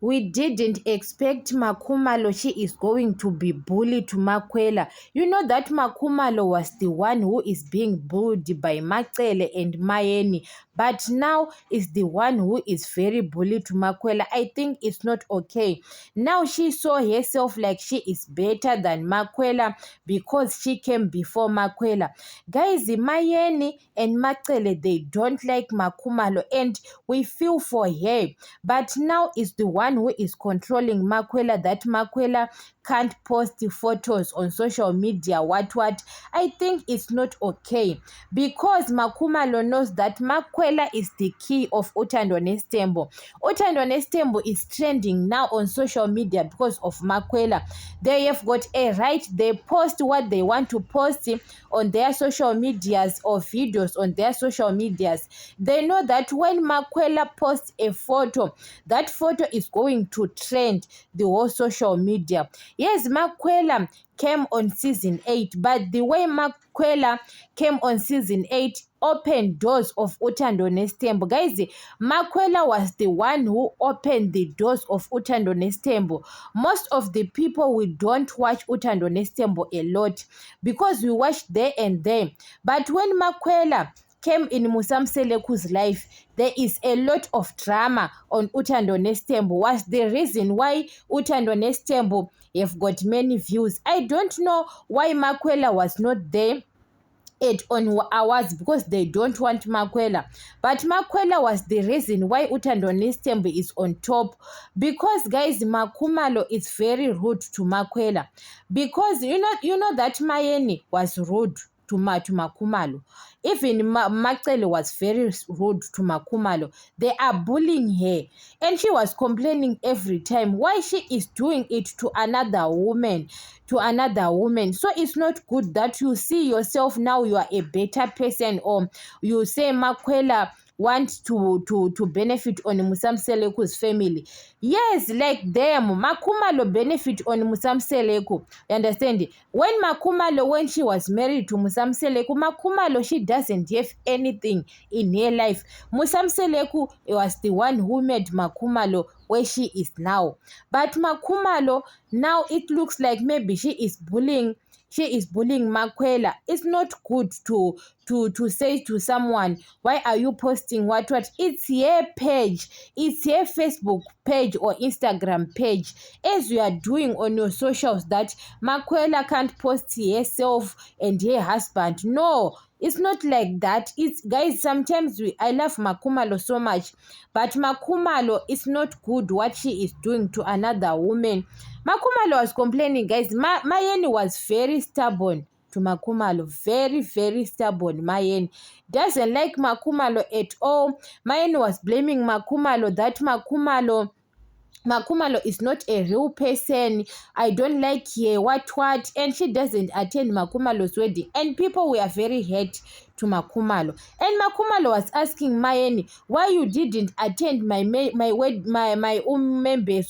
We didn't expect Makhumalo she is going to be bullied to Makwela. You know that Makhumalo was the one who is being bullied by Macele and Mayeni, but now is the one who is very bullied to Makwela. I think it's not okay. Now she saw herself like she is better than Makwela because she came before Makwela. Guys, Mayeni and Macele, they don't like Makhumalo and we feel for her. But now is the one who is controlling Makwela, that Makwela can't post the photos on social media, what. I think it's not okay because Makhumalo knows that Makwela is the key of Utando Nestembo. Utando Nestembo is trending now on social media because of Makwela. They have got a right, they post what they want to post on their social medias or videos on their social medias. They know that when Makwela posts a photo, that photo is going to trend the whole social media. Yes, Makwela came on season 8, but the way Makwela came on season 8 opened doors of Utando Nestembo. Guys, Makwela was the one who opened the doors of Utando Nestembo. Most of the people, we don't watch Utando Nestembo a lot because we watch there and there. But when Makwela came in Musamseleku's life, there is a lot of drama on Utando Nestembo. Was the reason why Utando Nestembo have got many views. I don't know why Makwela was not there on hours because they don't want Makwela. But Makwela was the reason why Utando Nestembo is on top. Because guys, Makhumalo is very rude to Makwela. Because you know that Mayeni was rude to Makhumalo. Even Macele was very rude to Makhumalo. They are bullying her. And she was complaining every time why she is doing it to another woman. So it's not good that you see yourself now you are a better person, or you say Makwela want to benefit on Musamseleku's family. Yes, like them, Makhumalo benefit on Musamseleku. You understand? When Makhumalo, when she was married to Musamseleku, Makhumalo, she doesn't have anything in her life. Musamseleku was the one who made Makhumalo where she is now. But Makhumalo, now it looks like maybe she is bullying Makwela. It's not good to say to someone, why are you posting what? It's your page, it's your Facebook page or Instagram page, as you are doing on your socials, that Makwela can't post herself and her husband. No, it's not like that. It's guys, sometimes I love Makhumalo so much, but Makhumalo is not good what she is doing to another woman. Makhumalo was complaining, guys. Mayeni was very stubborn to Makhumalo. Very, very stubborn. Mayeni doesn't like Makhumalo at all. Mayeni was blaming Makhumalo that Makhumalo is not a real person. I don't like her, what, and she doesn't attend Makhumalo's wedding. And people were very hurt to Makhumalo. And Makhumalo was asking Mayeni, why you didn't attend my members,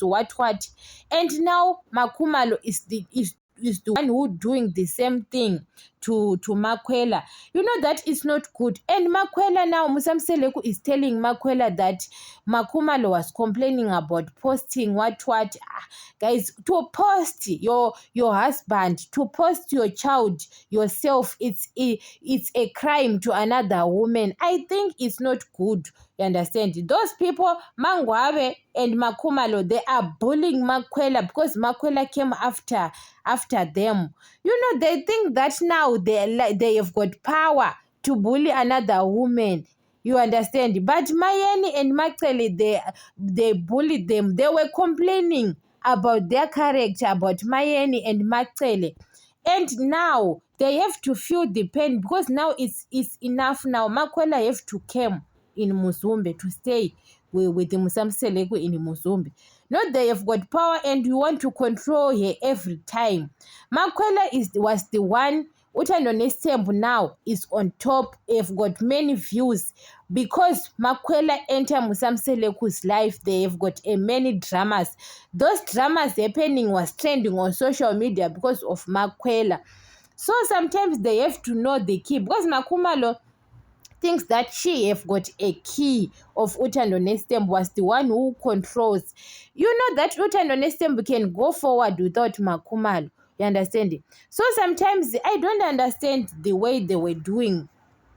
what. And now Makhumalo is the one who doing the same thing to Makwela. You know that is not good. And Makwela now, Musamseleku is telling Makwela that Makhumalo was complaining about posting what. Guys, to post your husband, to post your child, yourself, it's a crime to another woman. I think it's not good. You understand? Those people, Mangwabe and Makhumalo, they are bullying Makwela because Makwela came after them. You know, they think that now they have got power to bully another woman. You understand? But Mayeni and Macele, they bullied them. They were complaining about their character, about Mayeni and Macele. And now they have to feel the pain because now it's enough now. Makwela have to come in Muzumbe to stay with the Musamseleku in Muzumbe. Not they have got power and you want to control her every time. Makwela was the one. Utando Nestembo now is on top. They've got many views because Makwela enter Musamseleku's life. They have got many dramas. Those dramas happening was trending on social media because of Makwela. So sometimes they have to know the key because Makhumalo thinks that she have got a key of Uthando Nestem, was the one who controls. You know that Uthando Nestem can go forward without Makhumalo. You understand? So sometimes I don't understand the way they were doing